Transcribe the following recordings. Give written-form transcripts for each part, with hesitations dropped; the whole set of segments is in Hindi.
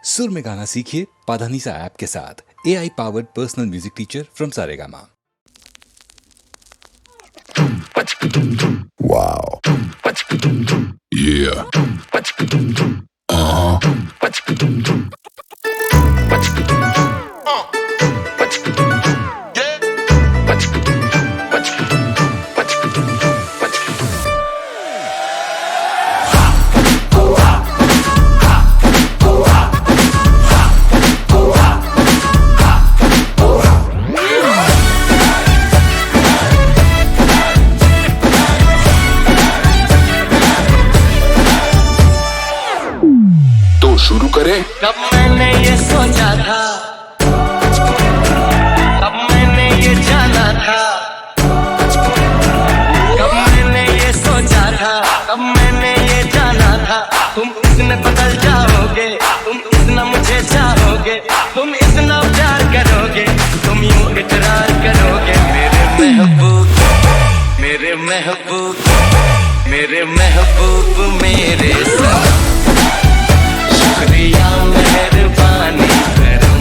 सुर में गाना सीखिए पाधानीसा ऐप के साथ। AI powered personal music teacher from Saregama. Wow. Yeah. तो शुरू करें। कब मैंने ये सोचा था, कब मैंने ये जाना था, कब मैंने ये सोचा था, कब मैंने ये जाना था। तुम इतने बदल जाओगे, तुम इतना मुझे चाहोगे, तुम इतना प्यार करोगे, तुम यूं इकरार करोगे। मेरे महबूब, मेरे महबूब, मेरे महबूब, मेरे सनम। शुक्रिया मेहरबानी करम,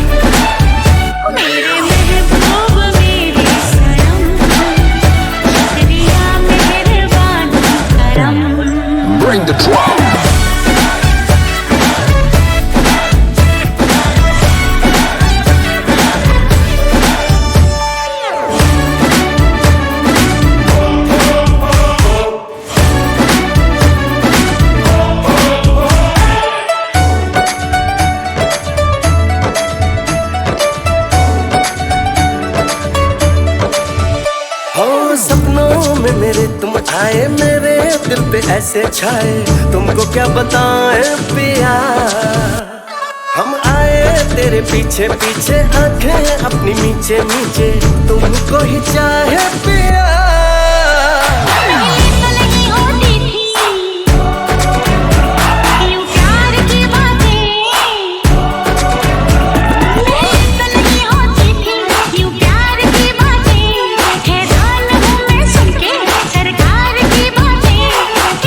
मेरे महबूब मेरे सनम। शुक्रिया मेहरबानी करम। Bring the drum. हो सपनों में मेरे तुम आए, मेरे दिल पे ऐसे छाए, तुमको क्या बताएं पिया। हम आए तेरे पीछे पीछे, आंखें अपनी मीचे मीचे, तुमको ही चाहे पिया। पहले तो नहीं होती थी यूं प्यार की बातें। पहले तो नहीं होती थी यूं प्यार की बातें। हैरान हूँ मैं सुन के सरकार की बातें।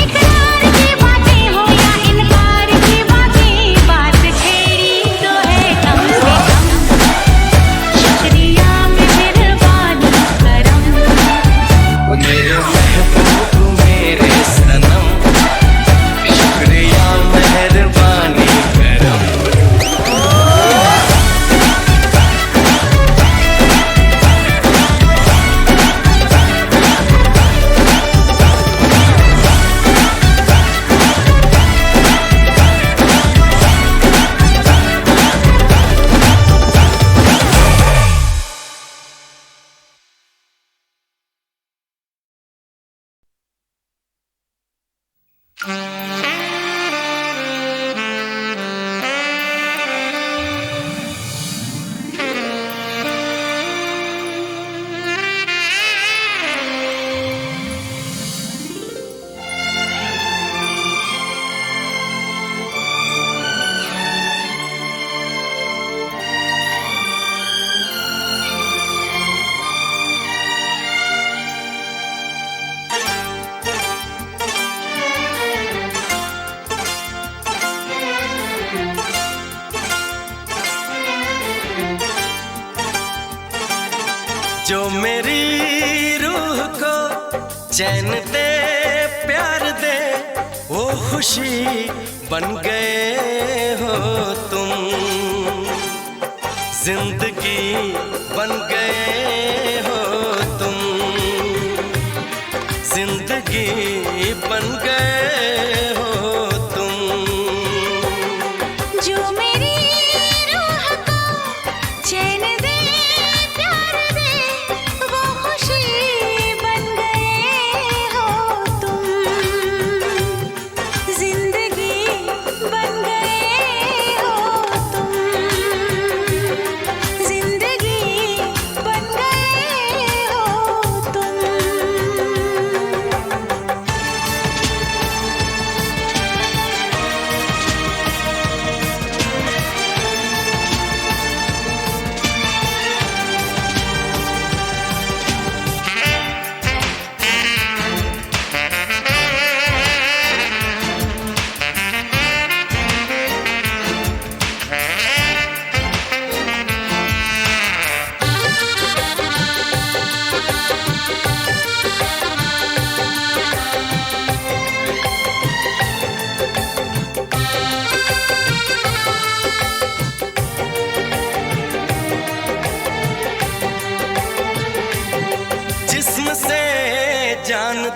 इकरार की बातें हो या इनकार की बातें, बात छेड़ी तो है कम से कम। शुक्रिया मेहरबानी करम। मेरे महबूब मेरे सनम, शुक्रिया मेहरबानी करम। जो मेरी रूह को चैन दे, प्यार दे, वो खुशी बन गए हो तुम। जिंदगी बन गए हो तुम, जिंदगी बन गए हो तुम। जो मेरी रूह को चैन दे, प्यार दे, वो खुशी बन गए हो तुम। जिंदगी बन गए हो तुम। जिंदगी बन गए हो तुम।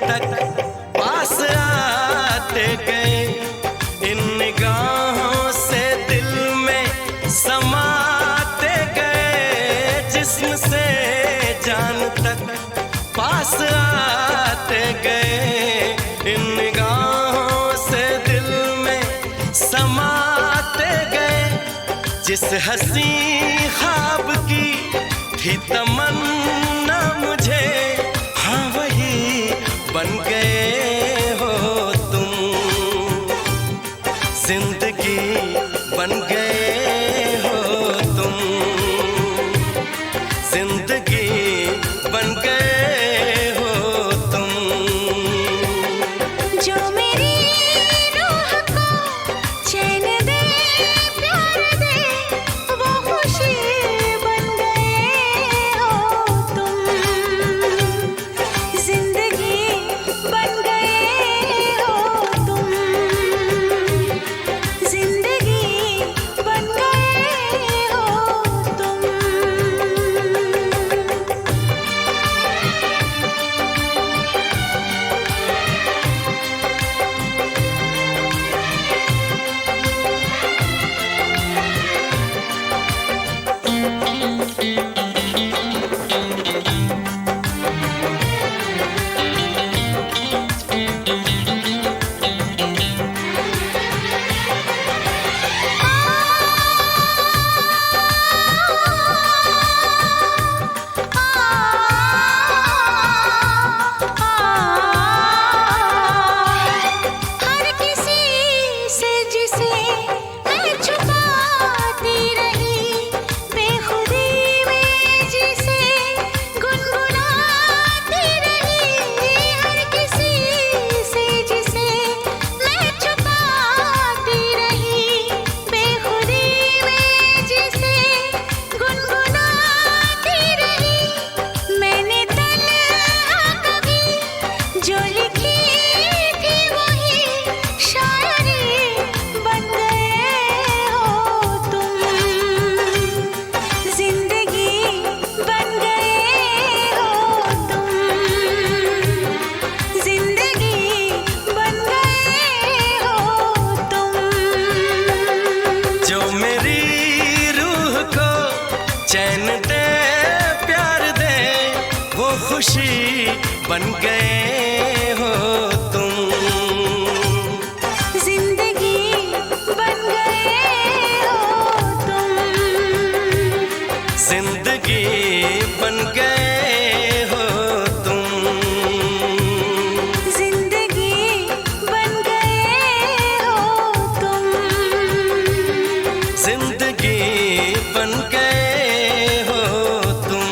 तक पास आते गए, इन निगाहों से दिल में समाते गए, जिस्म से जान तक पास आते गए, इन निगाहों से दिल में समाते गए। जिस हंसी ख्वाब की थी तमन्ना मुझे, हाँ वही बन गए हो तुम, जिंदगी बन गए हो तुम, जिंदगी बन गए हो तुम। जो मेरी रूह को चैन दे, प्यार दे, वो खुशी बन गए हो तुम, जिंदगी बन गए हो तुम, जिंदगी बन गए हो तुम। हर किसी से जिसे मैं छुपाती रही, बेखुदी में जिसे गुनगुनाती रही, हर किसी से जिसे मैं छुपाती रही, बेखुदी में जिसे गुनगुनाती रही। मैंने तन्हा कभी जो लिखी थी वही शायरी बन गए हो तुम, जिंदगी बन गए हो तुम, जिंदगी बन गए हो तुम। जो मेरी रूह को चैन दे, प्यार दे, वो खुशी बन गए हो तुम, जिंदगी बन गए हो तुम, जिंदगी बन गए हो तुम, जिंदगी बन गए हो तुम। जिंदगी बन गए हो तुम।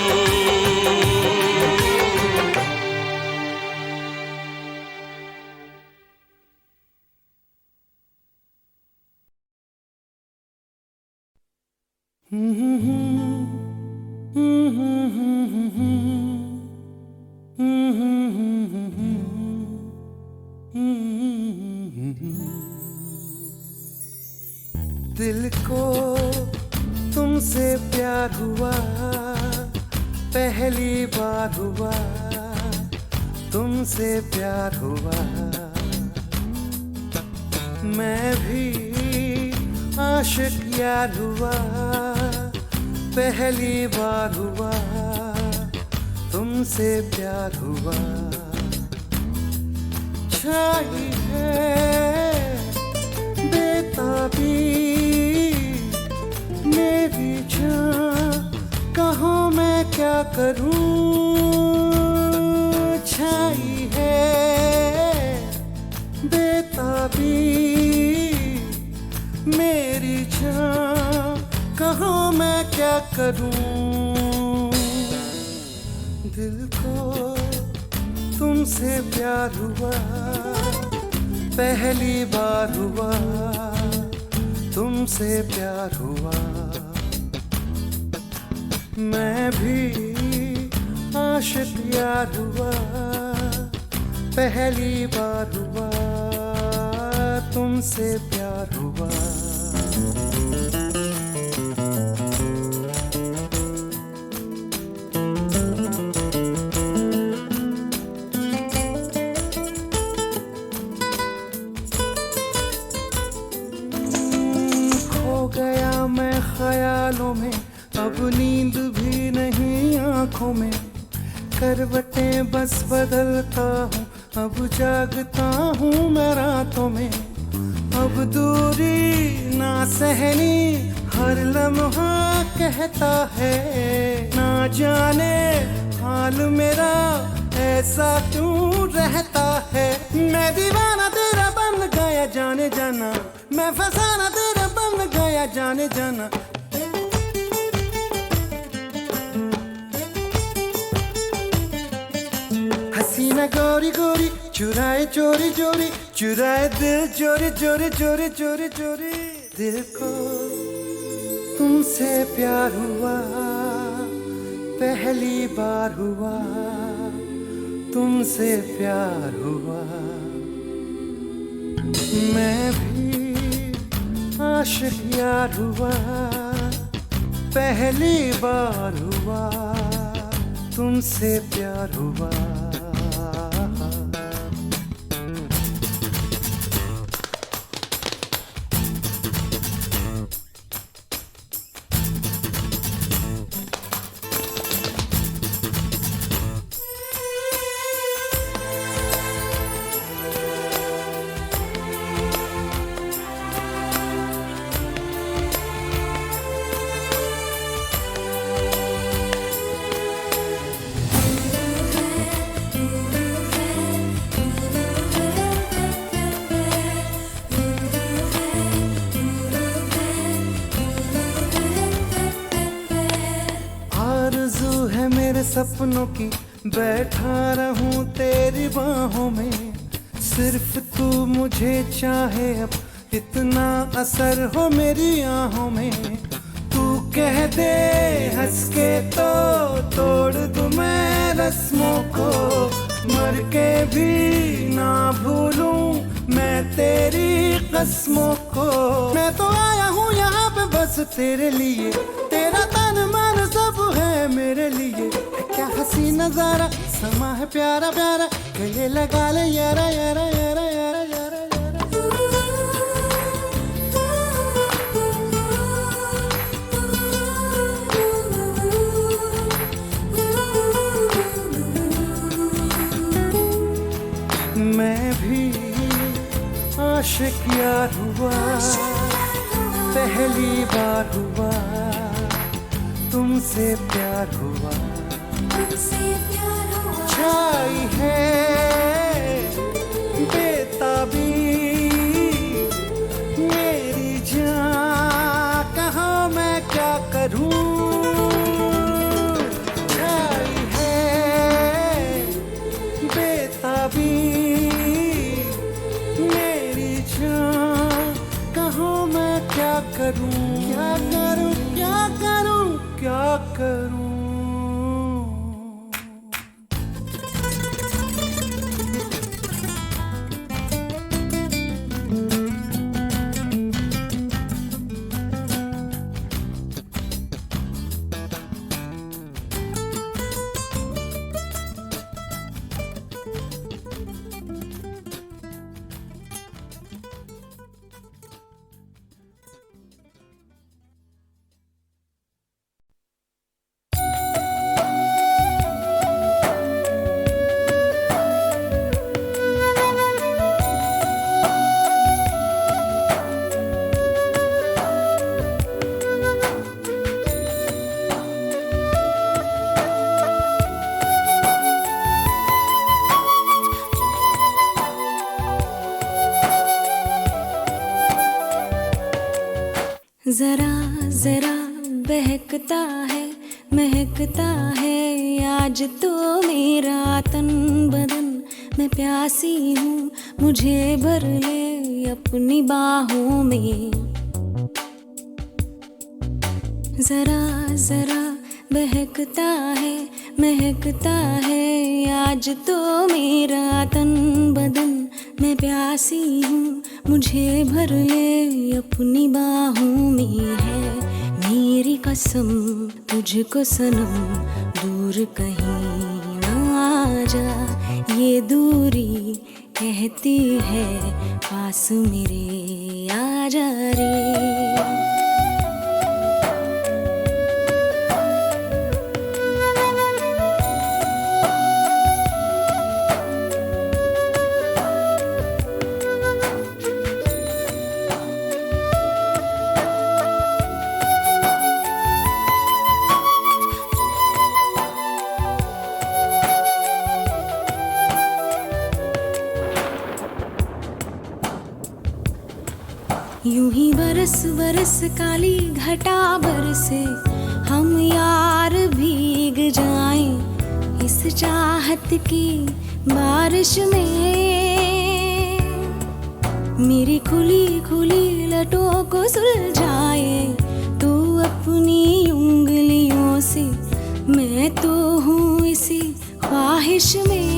दिल को तुमसे प्यार हुआ, पहली बार हुआ, तुमसे प्यार हुआ। मैं भी आशिक यार हुआ, पहली बार हुआ, तुमसे प्यार हुआ। छाई है बेताबी मेरी जान, कहो मैं क्या करूं। छाई है बेताबी मेरी जान, कहो मैं क्या करूं। दिल को तुमसे प्यार हुआ, पहली बार हुआ, तुमसे प्यार हुआ। मैं भी आशिक यार हुआ, पहली बार हुआ, तुमसे प्यार हुआ। बालों में, अब नींद भी नहीं आंखों में। करवटें बस बदलता हूँ, अब जागता हूँ मैं रातों में। अब दूरी ना सहनी, हर लम्हा कहता है, ना जाने हाल मेरा ऐसा क्यों रहता है। मैं दीवाना तेरा बन गया जाने जाना, मैं फसाना तेरा बन गया जाने जाना। हसीना गोरी गोरी चुराए चोरी चोरी, चुराए दिल चोरी चोरी चोरी चोरी चोरी। दिल को तुमसे प्यार हुआ, पहली बार हुआ, तुमसे प्यार हुआ। मैं भी आशिक यार हुआ, पहली बार हुआ, तुमसे प्यार हुआ। सपनों की बैठा रहूं तेरी बाहों में, सिर्फ तू मुझे चाहे, अब इतना असर हो मेरी आहों में। तू कह दे हंस के तो तोड़ दूं मैं रस्मों को, मर के भी ना भूलूं मैं तेरी कसमों को। मैं तो आया हूँ यहाँ पे बस तेरे लिए, तेरा तन मन सब है मेरे लिए। क्या हसी नजारा समा है प्यारा प्यारा, गले लगा ले यारा यारा यारा यारा यारा यारा। मैं भी आशिक यार हुआ, पहली बार हुआ, तुमसे प्यार हुआ। छाई है बेताबी मेरी जान, कहाँ मैं क्या करूं। छाई है बेताबी मेरी जान, कहाँ मैं क्या करूं। क्या करूं क्या करूं क्या करूं। जरा जरा बहकता है महकता है आज तो मेरा तन बदन। मैं प्यासी हूँ मुझे भर ले अपनी बाहों में। जरा जरा बहकता है महकता है आज तो मेरा तन बदन। मैं प्यासी हूँ मुझे भर ले अपनी बाहों में। है मेरी कसम तुझको सनम दूर कहीं ना जा। ये दूरी कहती है पास मेरे आ जा रे। बस काली घटा बरसे, हम यार भीग जाएं इस चाहत की बारिश में। मेरी खुली खुली लटों को सुलझाए तू अपनी उंगलियों से, मैं तो हूँ इसी ख्वाहिश में।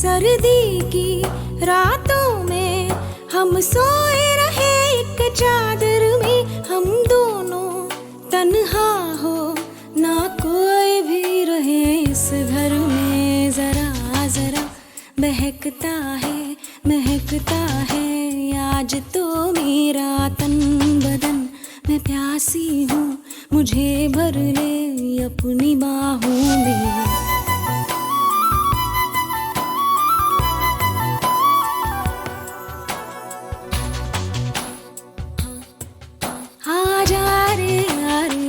सर्दी की रातों में हम सोए रहे एक चादर में, हम दोनों तन्हा हो ना कोई भी रहे इस घर में। जरा जरा बहकता है महकता है आज तो मेरा तन बदन, मैं प्यासी हूँ मुझे भर ले अपनी बाहों में। आजा रे यारे,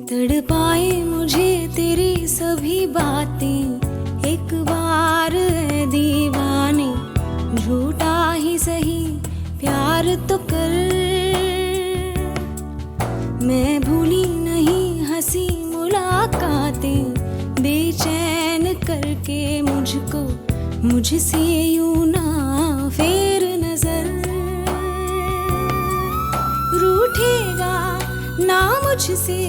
तड़पाए मुझे तेरी सभी बातें एक बार ऐ दीवाने, झूठा ही सही प्यार तो कर। मैं भूली नहीं हंसी मुलाकातें, बेचैन करके मुझको मुझसे यूं ना फेर नजर। रूठेगा ना मुझसे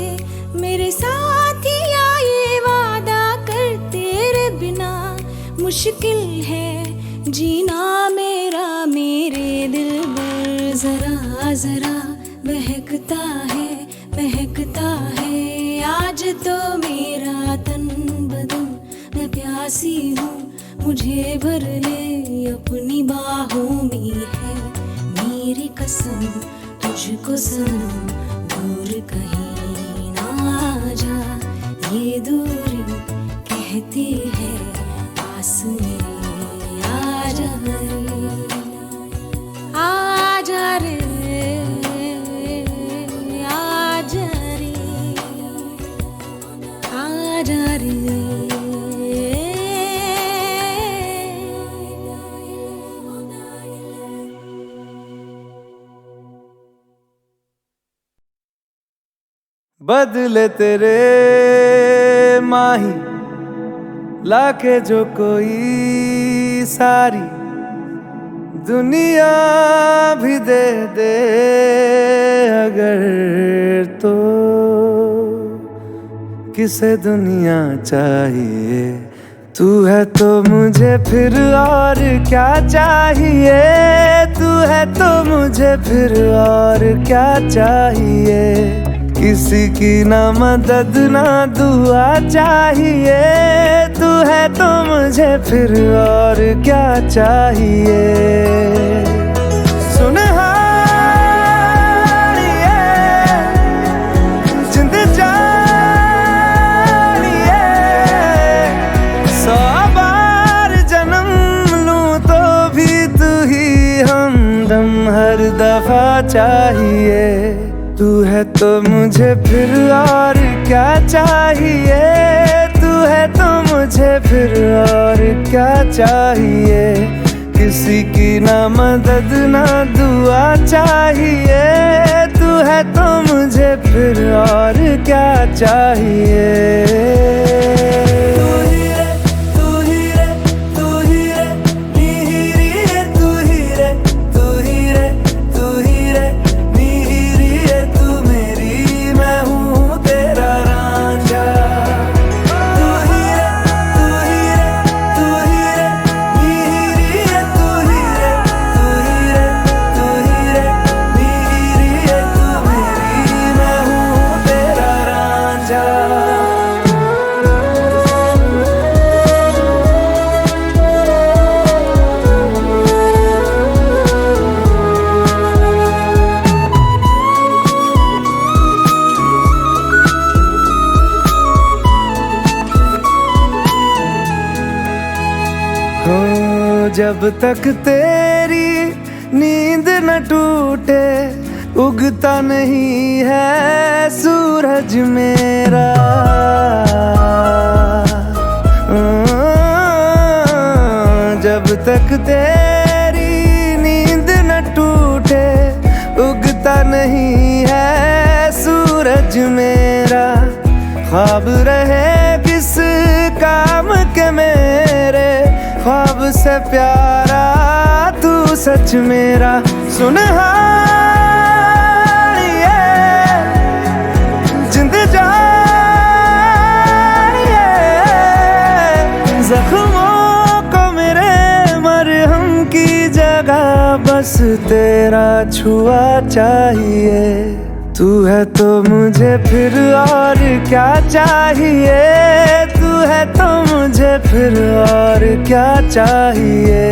मेरे साथिया, ये वादा कर तेरे बिना मुश्किल है जीना मेरा मेरे दिल पर। जरा जरा बहकता है आज तो मेरा तन बदन, मैं प्यासी हूँ मुझे भर ले अपनी बाहों में। है मेरी कसम तुझको सनम, दूर कहीं जा, ये दूरी कहती है पास मेरे आजा रे, आजा रे, आजा रे, आजा रे। बदले तेरे माही लाके जो कोई सारी दुनिया भी दे दे अगर, तो किसे दुनिया चाहिए। तू है तो मुझे फिर और क्या चाहिए, तू है तो मुझे फिर और क्या चाहिए। किसी की ना मदद ना दुआ चाहिए, तू है तो मुझे फिर और क्या चाहिए। सुनहारिए जिंद जानिए, 100 बार जन्म लूं तो भी तू ही हमदम हर दफा चाहिए। तू है तो मुझे फिर और क्या चाहिए, तू है तो मुझे फिर और क्या चाहिए। किसी की ना मदद ना दुआ चाहिए, तू है तो मुझे फिर और क्या चाहिए। जब तक तेरी नींद न टूटे उगता नहीं है सूरज मेरा। जब तक तेरी नींद न टूटे उगता नहीं है सूरज मेरा। ख्वाब रहे किस काम के मेरे, ख्वाब से प्यारा तू सच मेरा। सुनहा जख्मों को मेरे मरहम की जगह बस तेरा छुआ चाहिए। तू है तो मुझे फिर और क्या चाहिए, तू है तो मुझे फिर और क्या चाहिए।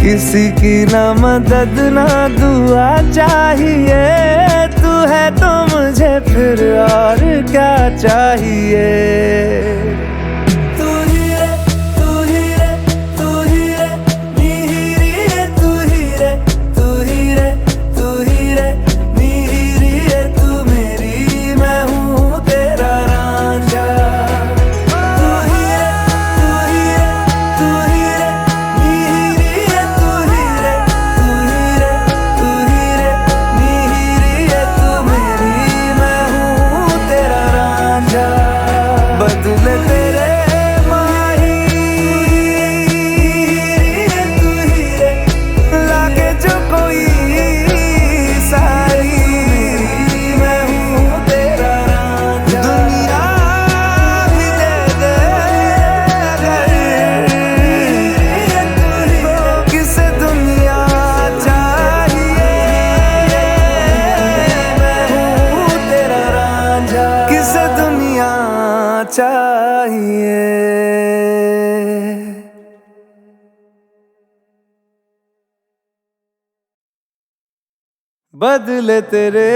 किसी की ना मदद ना दुआ चाहिए, तू है तो मुझे फिर और क्या चाहिए। बदले तेरे माही तू ही रे, लागे जो कोई सारी मैं हूँ तेरा रांझा। दुनिया भी दे दे तो किसे दुनिया चाहिए। मैं हूँ तेरा रांझा, किसे दुनिया चाहिए। बदले तेरे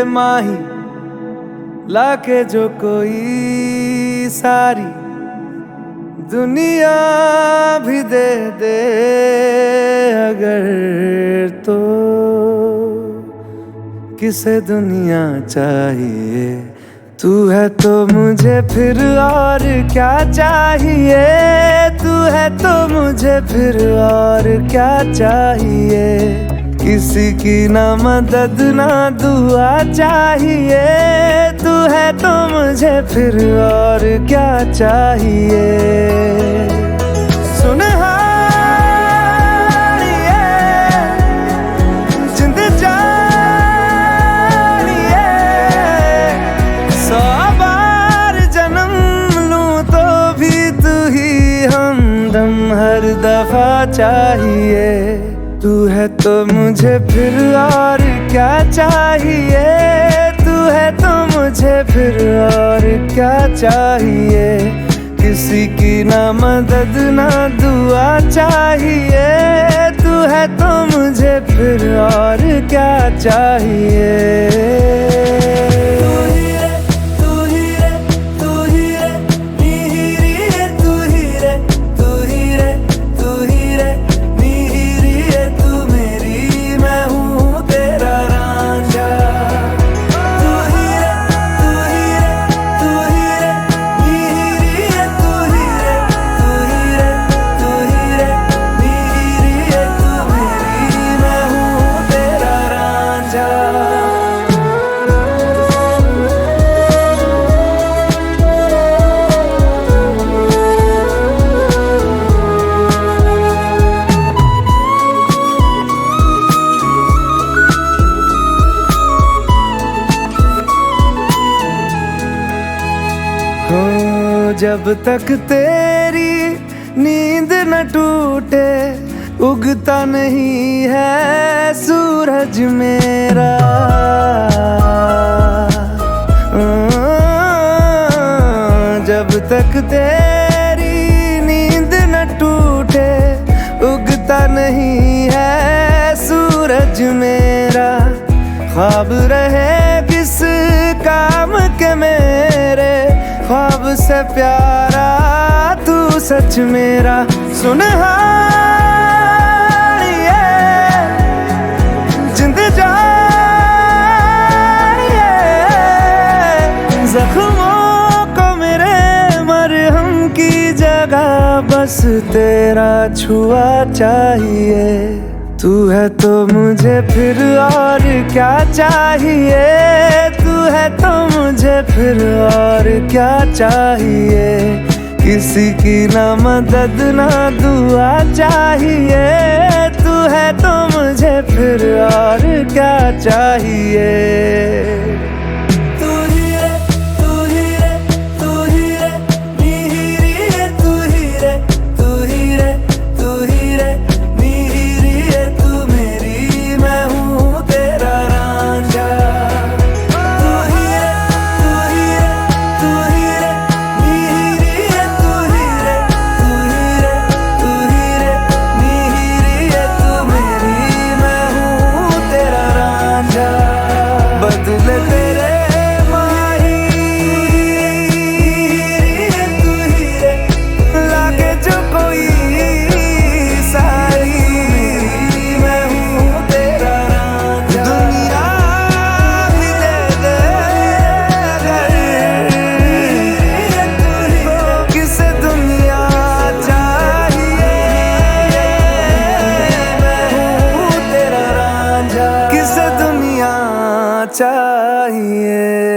माही लाके जो कोई सारी दुनिया भी दे दे अगर तो किसे दुनिया चाहिए। तू है तो मुझे फिर और क्या चाहिए, तू है तो मुझे फिर और क्या चाहिए। किसी की ना मदद ना दुआ चाहिए, तू है तो मुझे फिर और क्या चाहिए। सुनहा हर दफा चाहिए। तू है तो मुझे फिर और क्या चाहिए, तू है तो मुझे फिर और क्या चाहिए। किसी की ना मदद ना दुआ चाहिए, तू है तो मुझे फिर और क्या चाहिए। जब तक तेरी नींद न टूटे उगता नहीं है सूरज मेरा। जब तक तेरी नींद न टूटे उगता नहीं है सूरज मेरा। ख्वाब रहे किस काम के मेरे, ख्वाब से प्यारा तू सच मेरा सुनहार ये जिंद जान ये जख्मों को मेरे मरहम की जगह बस तेरा छुआ चाहिए। तू है तो मुझे फिर और क्या चाहिए, तू है तो मुझे फिर और क्या चाहिए। किसी की ना मदद ना दुआ चाहिए, तू है तो मुझे फिर और क्या चाहिए। तू ही रे तू ही रे तू ही रे नीरी है, तू ही रे तू ही रे तू ही रे नीरी है, तू मेरी मैं हूँ तेरा रांझा। तू ही रे तू ही रे तू ही रे नीरी है, तू ही रे तू ही रे तू ही रे नीरी है, तू मेरी मैं हूँ तेरा रांझा। बदले तेरे माही है, तू ही रे लागे जो कोई सारी मैं हूँ तेरा रांझा। दुनिया भी दे दे तो किसे दुनिया चाहिए, मैं हूँ तेरा रांझा। किसे दुनिया चाहिए।